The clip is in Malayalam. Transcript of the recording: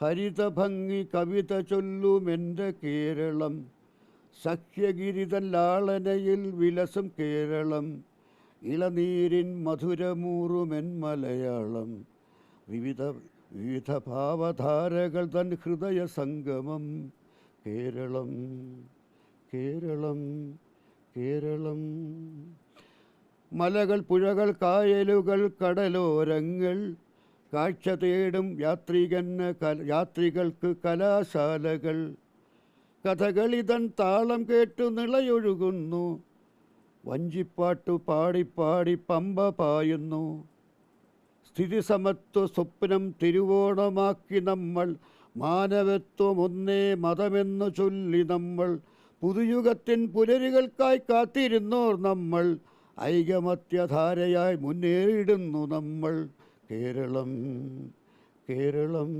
ഹരിതഭംഗി കവിത ചൊല്ലുമെൻ്റെ കേരളം, സഖ്യഗിരിതൻ ലാളനയിൽ വിലസം കേരളം, ഇളനീരിൻ മധുരമൂറുമെൻ മലയാളം, വിവിധ വിവിധ ഭാവധാരകൾ തൻ ഹൃദയ സംഗമം. കേരളം കേരളം കേരളം. മലകൾ, പുഴകൾ, കായലുകൾ, കടലോരങ്ങൾ, കാഴ്ച തേടും യാത്രികൾക്ക് കലാശാലകൾ, കഥകളിതൻ താളം കേട്ടു നിളയൊഴുകുന്നു, വഞ്ചിപ്പാട്ടു പാടിപ്പാടി പമ്പ പായുന്നു. സ്ഥിതിസമത്വ സ്വപ്നം തിരുവോണമാക്കി നമ്മൾ, മാനവത്വം ഒന്നേ മതമെന്നു ചൊല്ലി നമ്മൾ, പുതുയുഗത്തിൻ പുലരികൾക്കായി കാത്തിരുന്നോർ നമ്മൾ, ഐകമത്യധാരയായി മുന്നേറിയിടുന്നു നമ്മൾ. കേരളം കേരളം